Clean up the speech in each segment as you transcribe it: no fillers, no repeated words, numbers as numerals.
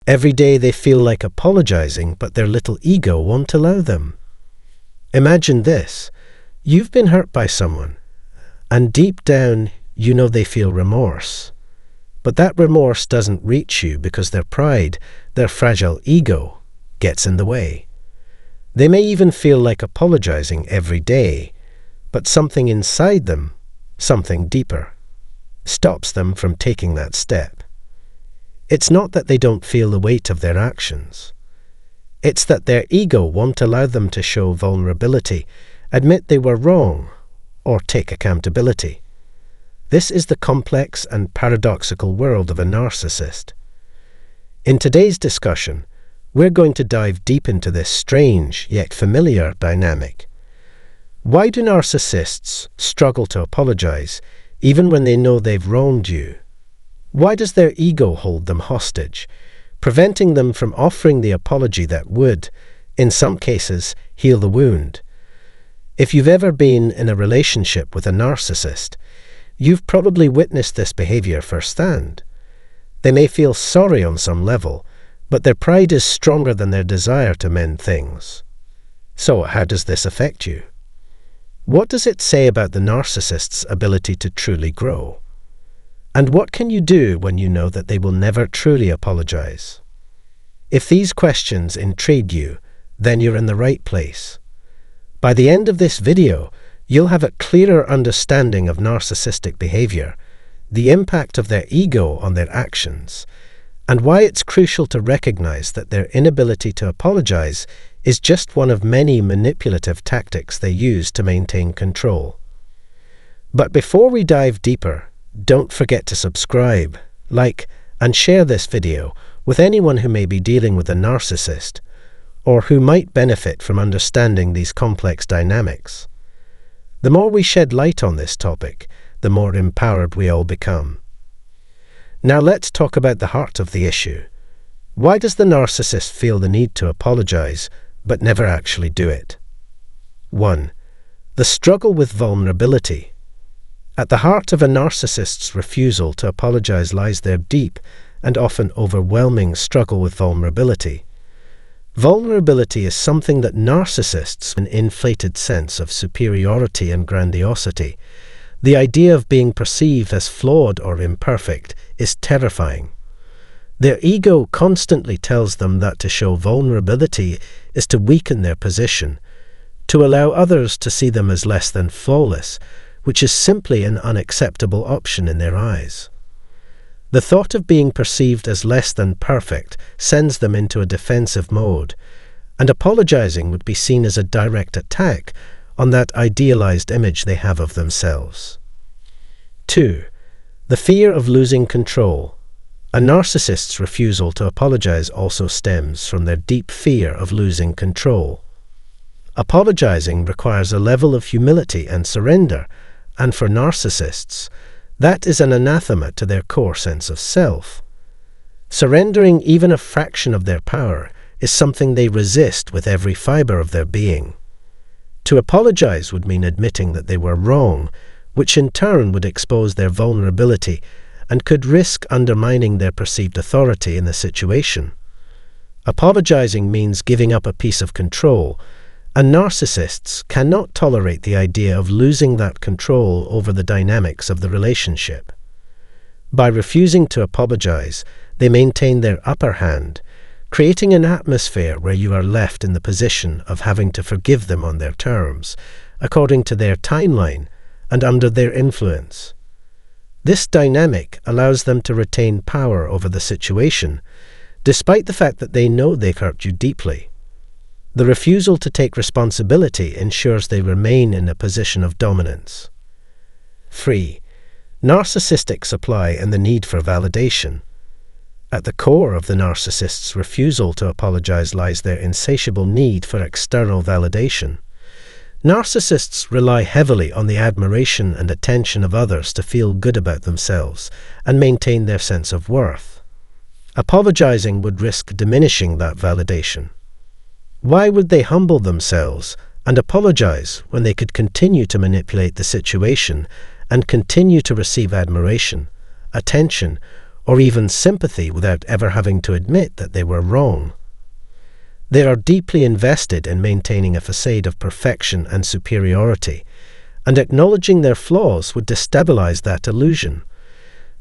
Every day they feel like apologizing, but their little ego won't allow them. Imagine this. You've been hurt by someone, and deep down you know they feel remorse. But that remorse doesn't reach you because their pride, their fragile ego, gets in the way. They may even feel like apologizing every day, but something inside them, something deeper, stops them from taking that step. It's not that they don't feel the weight of their actions. It's that their ego won't allow them to show vulnerability, admit they were wrong, or take accountability. This is the complex and paradoxical world of a narcissist. In today's discussion, we're going to dive deep into this strange yet familiar dynamic. Why do narcissists struggle to apologize even when they know they've wronged you? Why does their ego hold them hostage, preventing them from offering the apology that would, in some cases, heal the wound? If you've ever been in a relationship with a narcissist, you've probably witnessed this behavior firsthand. They may feel sorry on some level, but their pride is stronger than their desire to mend things. So how does this affect you? What does it say about the narcissist's ability to truly grow? And what can you do when you know that they will never truly apologize? If these questions intrigue you, then you're in the right place. By the end of this video, you'll have a clearer understanding of narcissistic behavior, the impact of their ego on their actions, and why it's crucial to recognize that their inability to apologize is just one of many manipulative tactics they use to maintain control. But before we dive deeper, don't forget to subscribe, like, and share this video with anyone who may be dealing with a narcissist, or who might benefit from understanding these complex dynamics. The more we shed light on this topic, the more empowered we all become. Now let's talk about the heart of the issue. Why does the narcissist feel the need to apologize, but never actually do it? 1. The struggle with vulnerability. At the heart of a narcissist's refusal to apologize lies their deep and often overwhelming struggle with vulnerability. Vulnerability is something that narcissists have an inflated sense of superiority and grandiosity. The idea of being perceived as flawed or imperfect is terrifying. Their ego constantly tells them that to show vulnerability is to weaken their position, to allow others to see them as less than flawless, which is simply an unacceptable option in their eyes. The thought of being perceived as less than perfect sends them into a defensive mode, and apologizing would be seen as a direct attack on that idealized image they have of themselves. 2. The fear of losing control. A narcissist's refusal to apologize also stems from their deep fear of losing control. Apologizing requires a level of humility and surrender, and for narcissists, that is an anathema to their core sense of self. Surrendering even a fraction of their power is something they resist with every fiber of their being. To apologize would mean admitting that they were wrong, which in turn would expose their vulnerability and could risk undermining their perceived authority in the situation. Apologizing means giving up a piece of control, and narcissists cannot tolerate the idea of losing that control over the dynamics of the relationship. By refusing to apologize, they maintain their upper hand, creating an atmosphere where you are left in the position of having to forgive them on their terms, according to their timeline and under their influence. This dynamic allows them to retain power over the situation, despite the fact that they know they've hurt you deeply. The refusal to take responsibility ensures they remain in a position of dominance. 3. Narcissistic supply and the need for validation. At the core of the narcissist's refusal to apologize lies their insatiable need for external validation. Narcissists rely heavily on the admiration and attention of others to feel good about themselves and maintain their sense of worth. Apologizing would risk diminishing that validation. Why would they humble themselves and apologize when they could continue to manipulate the situation and continue to receive admiration, attention, or even sympathy without ever having to admit that they were wrong. They are deeply invested in maintaining a facade of perfection and superiority, and acknowledging their flaws would destabilize that illusion.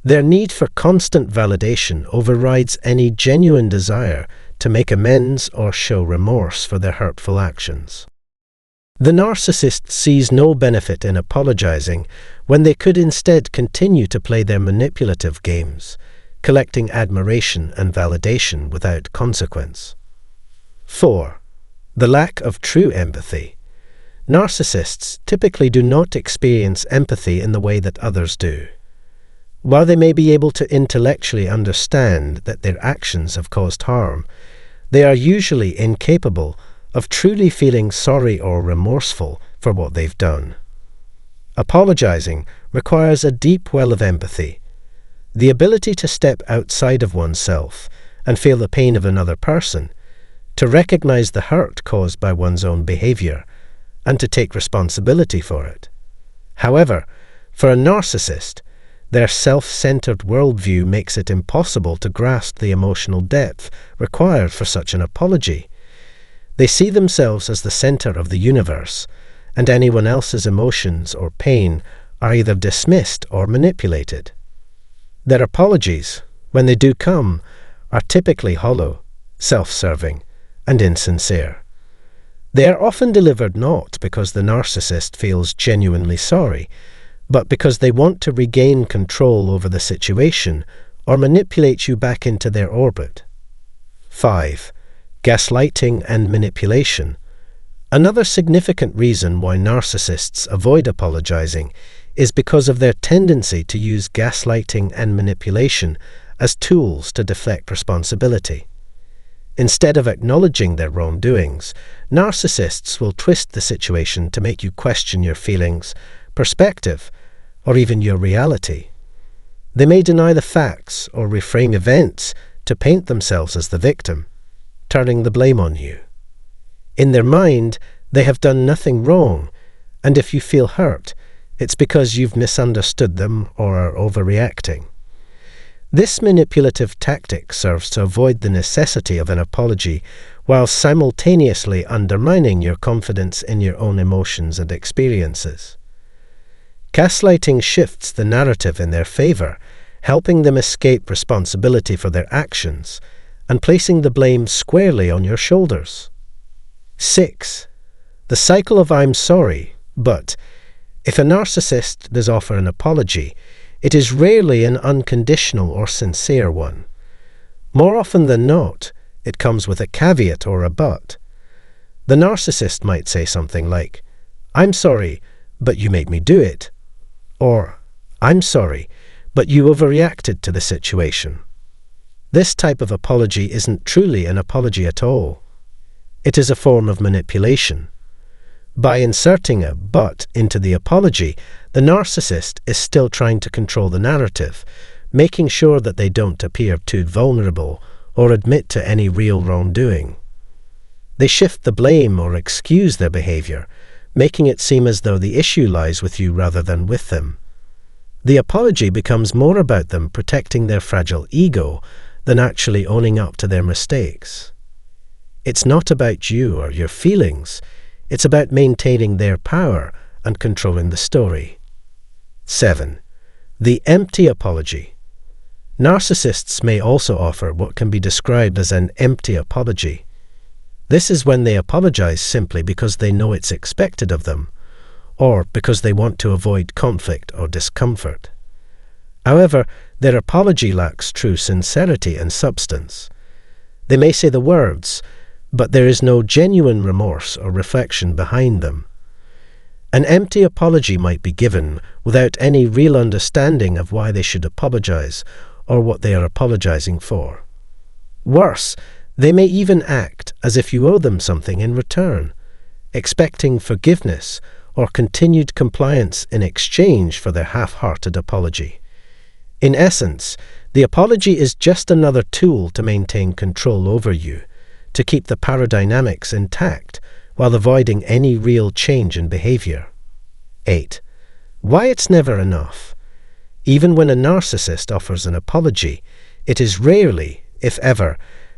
Their need for constant validation overrides any genuine desire to make amends or show remorse for their hurtful actions. The narcissist sees no benefit in apologizing when they could instead continue to play their manipulative games, collecting admiration and validation without consequence. 4. The lack of true empathy. Narcissists typically do not experience empathy in the way that others do. While they may be able to intellectually understand that their actions have caused harm, they are usually incapable of truly feeling sorry or remorseful for what they've done. Apologizing requires a deep well of empathy, the ability to step outside of oneself and feel the pain of another person, to recognize the hurt caused by one's own behavior, and to take responsibility for it. However, for a narcissist, their self-centered worldview makes it impossible to grasp the emotional depth required for such an apology. They see themselves as the center of the universe, and anyone else's emotions or pain are either dismissed or manipulated. Their apologies, when they do come, are typically hollow, self-serving, and insincere. They are often delivered not because the narcissist feels genuinely sorry, but because they want to regain control over the situation or manipulate you back into their orbit. 5. Gaslighting and manipulation. Another significant reason why narcissists avoid apologizing is because of their tendency to use gaslighting and manipulation as tools to deflect responsibility. Instead of acknowledging their wrongdoings, narcissists will twist the situation to make you question your feelings, perspective, or even your reality. They may deny the facts or reframe events to paint themselves as the victim, turning the blame on you. In their mind, they have done nothing wrong, and if you feel hurt, it's because you've misunderstood them or are overreacting. This manipulative tactic serves to avoid the necessity of an apology while simultaneously undermining your confidence in your own emotions and experiences. Gaslighting shifts the narrative in their favor, helping them escape responsibility for their actions and placing the blame squarely on your shoulders. 6. The cycle of I'm sorry, but if a narcissist does offer an apology, it is rarely an unconditional or sincere one. More often than not, it comes with a caveat or a but. The narcissist might say something like, "I'm sorry, but you made me do it," or "I'm sorry, but you overreacted to the situation." This type of apology isn't truly an apology at all. It is a form of manipulation. By inserting a "but" into the apology, the narcissist is still trying to control the narrative, making sure that they don't appear too vulnerable or admit to any real wrongdoing. They shift the blame or excuse their behavior, making it seem as though the issue lies with you rather than with them. The apology becomes more about them protecting their fragile ego than actually owning up to their mistakes. It's not about you or your feelings. It's about maintaining their power and controlling the story. 7. The empty apology. Narcissists may also offer what can be described as an empty apology. This is when they apologize simply because they know it's expected of them, or because they want to avoid conflict or discomfort. However, their apology lacks true sincerity and substance. They may say the words, but there is no genuine remorse or reflection behind them. An empty apology might be given without any real understanding of why they should apologize or what they are apologizing for. Worse, they may even act as if you owe them something in return, expecting forgiveness or continued compliance in exchange for their half-hearted apology. In essence, the apology is just another tool to maintain control over you, to keep the power dynamics intact while avoiding any real change in behavior. 8. Why it's never enough. Even when a narcissist offers an apology, it is rarely, if ever,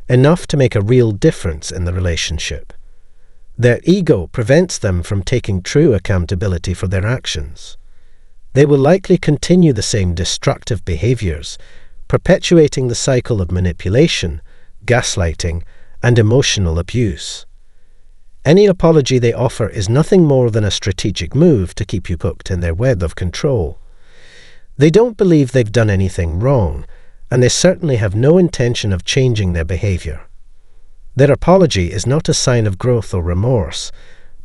enough to make a real difference in the relationship. Their ego prevents them from taking true accountability for their actions. They will likely continue the same destructive behaviors, perpetuating the cycle of manipulation, gaslighting, and emotional abuse. Any apology they offer is nothing more than a strategic move to keep you hooked in their web of control. They don't believe they've done anything wrong, and they certainly have no intention of changing their behavior. Their apology is not a sign of growth or remorse,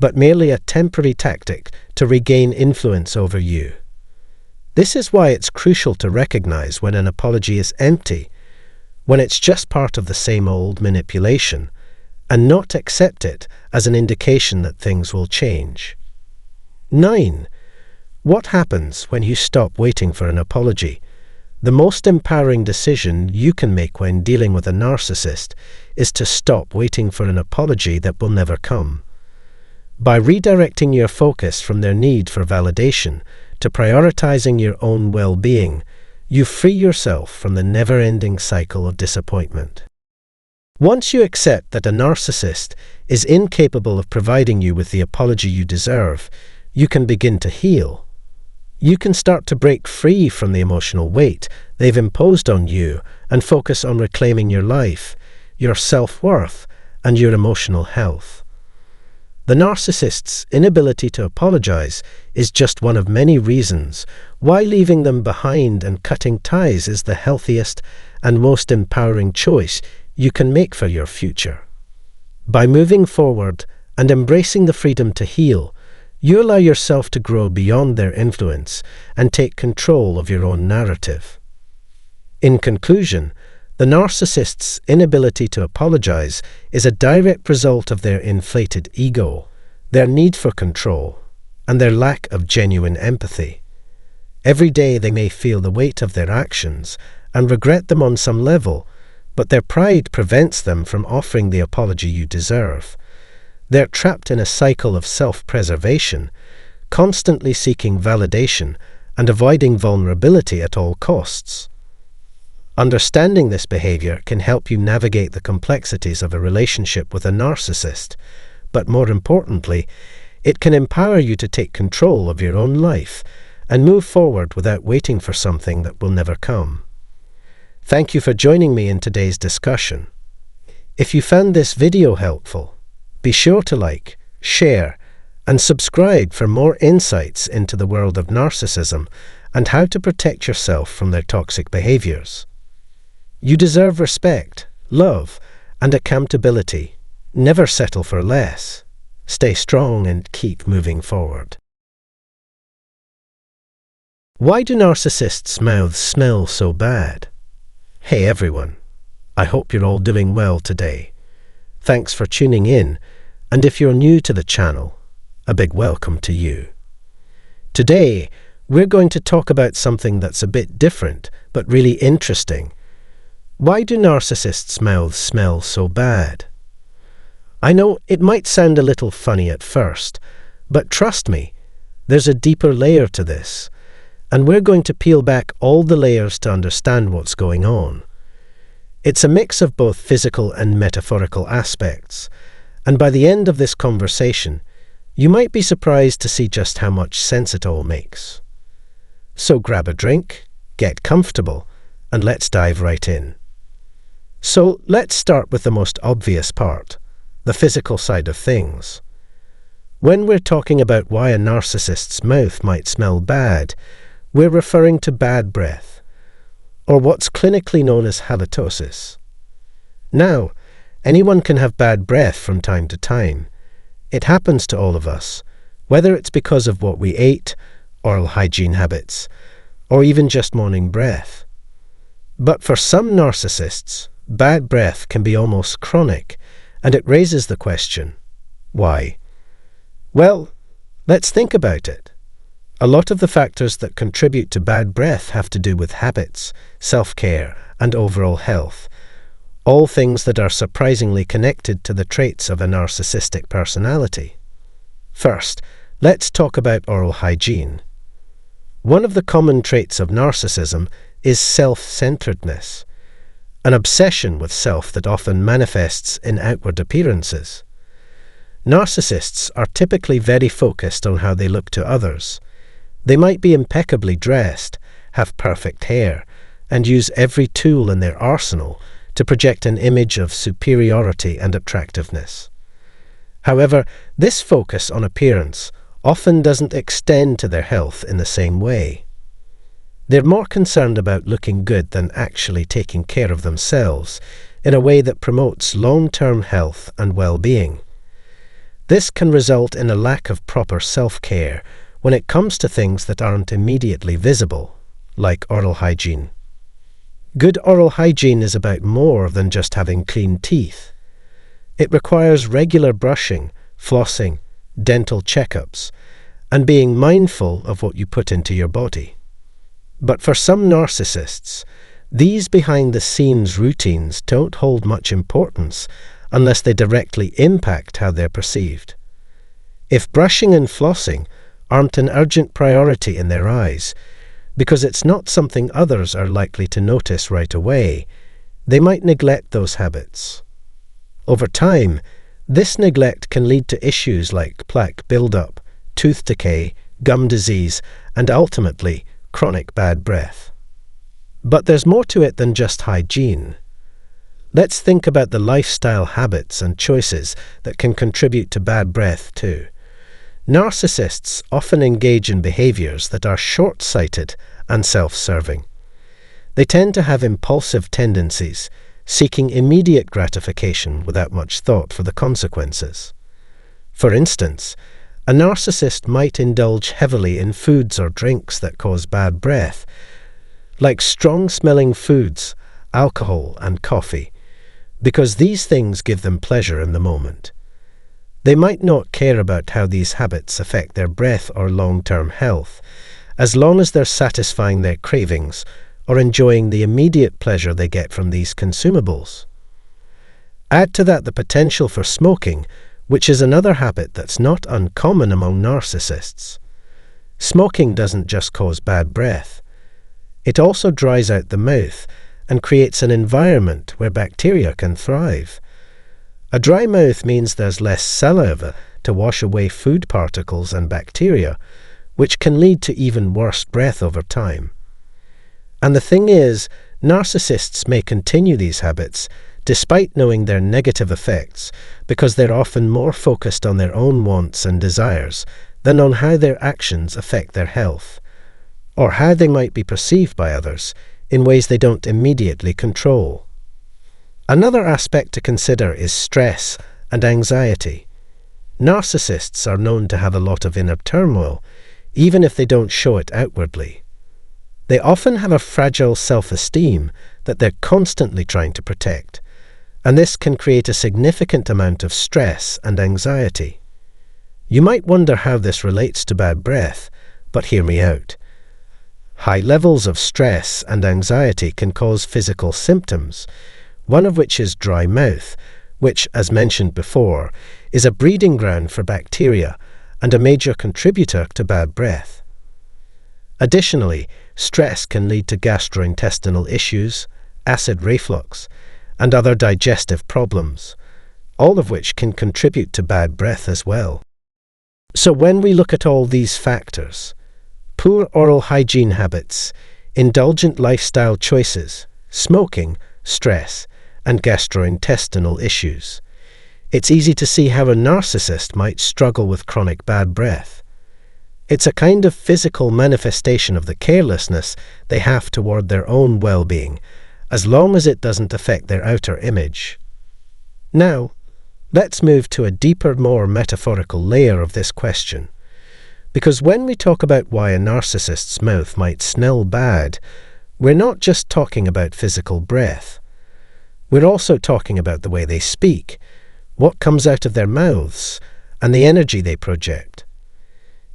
but merely a temporary tactic to regain influence over you. This is why it's crucial to recognize when an apology is empty, when it's just part of the same old manipulation, and not accept it as an indication that things will change. 9. What happens when you stop waiting for an apology? The most empowering decision you can make when dealing with a narcissist is to stop waiting for an apology that will never come. By redirecting your focus from their need for validation to prioritizing your own well-being, you free yourself from the never-ending cycle of disappointment. Once you accept that a narcissist is incapable of providing you with the apology you deserve, you can begin to heal. You can start to break free from the emotional weight they've imposed on you and focus on reclaiming your life, your self-worth, and your emotional health. The narcissist's inability to apologize is just one of many reasons why leaving them behind and cutting ties is the healthiest and most empowering choice you can make for your future. By moving forward and embracing the freedom to heal, you allow yourself to grow beyond their influence and take control of your own narrative. In conclusion, the narcissist's inability to apologize is a direct result of their inflated ego, their need for control, and their lack of genuine empathy. Every day they may feel the weight of their actions and regret them on some level, but their pride prevents them from offering the apology you deserve. They're trapped in a cycle of self-preservation, constantly seeking validation and avoiding vulnerability at all costs. Understanding this behavior can help you navigate the complexities of a relationship with a narcissist, but more importantly, it can empower you to take control of your own life and move forward without waiting for something that will never come. Thank you for joining me in today's discussion. If you found this video helpful, be sure to like, share, and subscribe for more insights into the world of narcissism and how to protect yourself from their toxic behaviors. You deserve respect, love, and accountability. Never settle for less. Stay strong and keep moving forward. Why do narcissists' mouths smell so bad? Hey everyone, I hope you're all doing well today. Thanks for tuning in, and if you're new to the channel, a big welcome to you. Today, we're going to talk about something that's a bit different, but really interesting. Why do narcissists' mouths smell so bad? I know it might sound a little funny at first, but trust me, there's a deeper layer to this, and we're going to peel back all the layers to understand what's going on. It's a mix of both physical and metaphorical aspects, and by the end of this conversation, you might be surprised to see just how much sense it all makes. So grab a drink, get comfortable, and let's dive right in. So let's start with the most obvious part, the physical side of things. When we're talking about why a narcissist's mouth might smell bad, we're referring to bad breath, or what's clinically known as halitosis. Now, anyone can have bad breath from time to time. It happens to all of us, whether it's because of what we ate, oral hygiene habits, or even just morning breath. But for some narcissists, bad breath can be almost chronic, and it raises the question, why? Well, let's think about it. A lot of the factors that contribute to bad breath have to do with habits, self-care, and overall health, all things that are surprisingly connected to the traits of a narcissistic personality. First, let's talk about oral hygiene. One of the common traits of narcissism is self-centeredness. an obsession with self that often manifests in outward appearances. Narcissists are typically very focused on how they look to others. They might be impeccably dressed, have perfect hair, and use every tool in their arsenal to project an image of superiority and attractiveness. However, this focus on appearance often doesn't extend to their health in the same way. They're more concerned about looking good than actually taking care of themselves in a way that promotes long-term health and well-being. This can result in a lack of proper self-care when it comes to things that aren't immediately visible, like oral hygiene. Good oral hygiene is about more than just having clean teeth. It requires regular brushing, flossing, dental checkups, and being mindful of what you put into your body. But for some narcissists, these behind-the-scenes routines don't hold much importance unless they directly impact how they're perceived. If brushing and flossing aren't an urgent priority in their eyes, because it's not something others are likely to notice right away, they might neglect those habits. Over time, this neglect can lead to issues like plaque buildup, tooth decay, gum disease, and ultimately, chronic bad breath. But there's more to it than just hygiene. Let's think about the lifestyle habits and choices that can contribute to bad breath too. Narcissists often engage in behaviors that are short-sighted and self-serving. They tend to have impulsive tendencies, seeking immediate gratification without much thought for the consequences. For instance, a narcissist might indulge heavily in foods or drinks that cause bad breath, like strong-smelling foods, alcohol, and coffee, because these things give them pleasure in the moment. They might not care about how these habits affect their breath or long-term health, as long as they're satisfying their cravings or enjoying the immediate pleasure they get from these consumables. Add to that the potential for smoking, which is another habit that's not uncommon among narcissists. Smoking doesn't just cause bad breath. It also dries out the mouth and creates an environment where bacteria can thrive. A dry mouth means there's less saliva to wash away food particles and bacteria, which can lead to even worse breath over time. And the thing is, narcissists may continue these habits despite knowing their negative effects, because they're often more focused on their own wants and desires than on how their actions affect their health, or how they might be perceived by others in ways they don't immediately control. Another aspect to consider is stress and anxiety. Narcissists are known to have a lot of inner turmoil, even if they don't show it outwardly. They often have a fragile self-esteem that they're constantly trying to protect, and this can create a significant amount of stress and anxiety. You might wonder how this relates to bad breath, but hear me out. High levels of stress and anxiety can cause physical symptoms, one of which is dry mouth, which, as mentioned before, is a breeding ground for bacteria and a major contributor to bad breath. Additionally, stress can lead to gastrointestinal issues, acid reflux, and other digestive problems, all of which can contribute to bad breath as well. So when we look at all these factors, poor oral hygiene habits, indulgent lifestyle choices, smoking, stress, and gastrointestinal issues, it's easy to see how a narcissist might struggle with chronic bad breath. It's a kind of physical manifestation of the carelessness they have toward their own well-being, as long as it doesn't affect their outer image. Now, let's move to a deeper, more metaphorical layer of this question. Because when we talk about why a narcissist's mouth might smell bad, we're not just talking about physical breath. We're also talking about the way they speak, what comes out of their mouths, and the energy they project.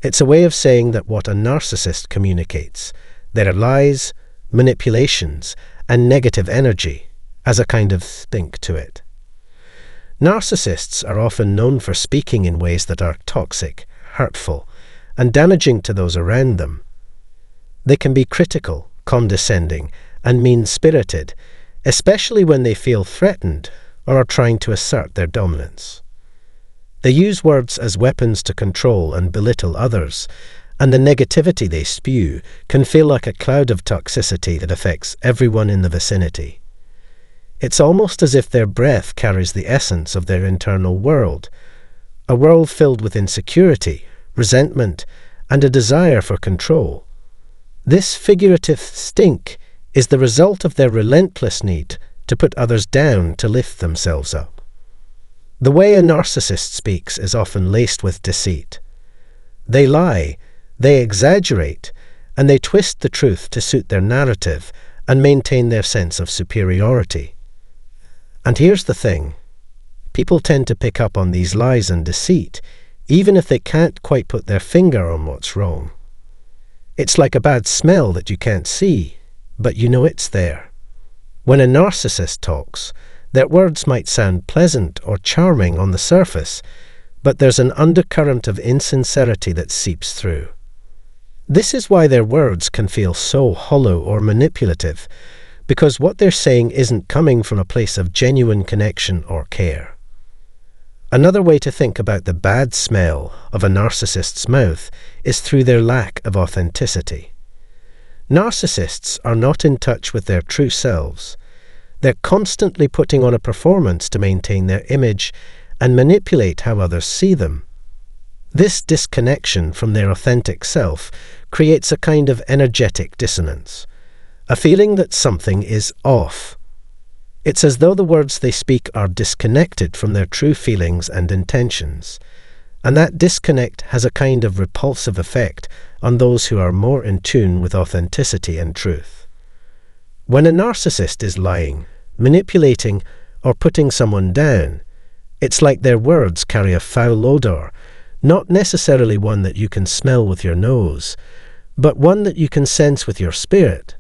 It's a way of saying that what a narcissist communicates, their lies, manipulations, and negative energy, as a kind of stink to it. Narcissists are often known for speaking in ways that are toxic, hurtful, and damaging to those around them. They can be critical, condescending, and mean-spirited, especially when they feel threatened or are trying to assert their dominance. They use words as weapons to control and belittle others, and the negativity they spew can feel like a cloud of toxicity that affects everyone in the vicinity. It's almost as if their breath carries the essence of their internal world, a world filled with insecurity, resentment, and a desire for control. This figurative stink is the result of their relentless need to put others down to lift themselves up. The way a narcissist speaks is often laced with deceit. They lie, they exaggerate, and they twist the truth to suit their narrative and maintain their sense of superiority. And here's the thing. People tend to pick up on these lies and deceit, even if they can't quite put their finger on what's wrong. It's like a bad smell that you can't see, but you know it's there. When a narcissist talks, their words might sound pleasant or charming on the surface, but there's an undercurrent of insincerity that seeps through. This is why their words can feel so hollow or manipulative, because what they're saying isn't coming from a place of genuine connection or care. Another way to think about the bad smell of a narcissist's mouth is through their lack of authenticity. Narcissists are not in touch with their true selves. They're constantly putting on a performance to maintain their image and manipulate how others see them. This disconnection from their authentic self creates a kind of energetic dissonance, a feeling that something is off. It's as though the words they speak are disconnected from their true feelings and intentions, and that disconnect has a kind of repulsive effect on those who are more in tune with authenticity and truth. When a narcissist is lying, manipulating, or putting someone down, it's like their words carry a foul odor, not necessarily one that you can smell with your nose, but one that you can sense with your spirit.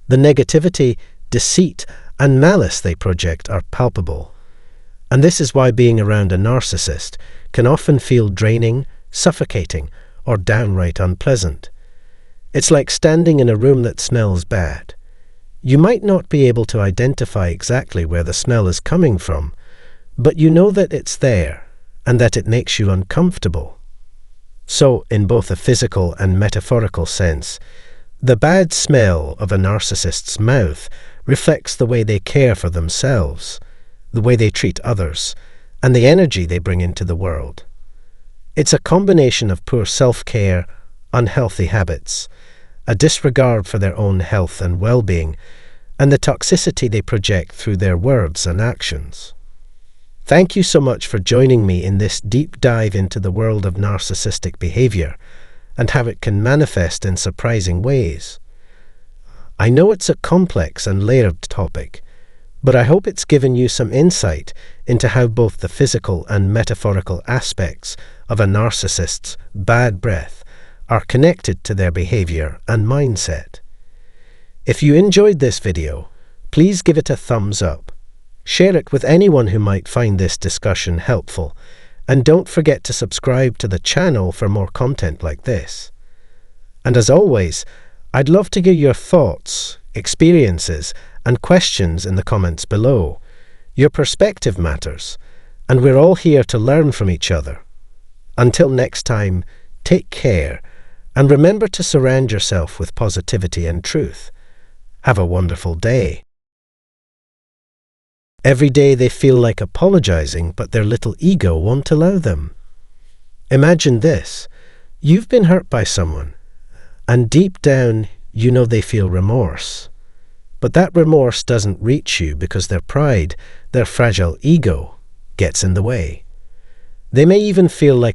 The negativity, deceit, and malice they project are palpable. And this is why being around a narcissist can often feel draining, suffocating, or downright unpleasant. It's like standing in a room that smells bad. You might not be able to identify exactly where the smell is coming from, but you know that it's there and that it makes you uncomfortable. So, in both a physical and metaphorical sense, the bad smell of a narcissist's mouth reflects the way they care for themselves, the way they treat others, and the energy they bring into the world. It's a combination of poor self-care, unhealthy habits, a disregard for their own health and well-being, and the toxicity they project through their words and actions. Thank you so much for joining me in this deep dive into the world of narcissistic behavior and how it can manifest in surprising ways. I know it's a complex and layered topic, but I hope it's given you some insight into how both the physical and metaphorical aspects of a narcissist's bad breath are connected to their behavior and mindset. If you enjoyed this video, please give it a thumbs up. Share it with anyone who might find this discussion helpful, and don't forget to subscribe to the channel for more content like this. And as always, I'd love to hear your thoughts, experiences, and questions in the comments below. Your perspective matters, and we're all here to learn from each other. Until next time, take care, and remember to surround yourself with positivity and truth. Have a wonderful day. Every day they feel like apologizing, but their little ego won't allow them. Imagine this. You've been hurt by someone, and deep down you know they feel remorse. But that remorse doesn't reach you because their pride, their fragile ego, gets in the way. They may even feel like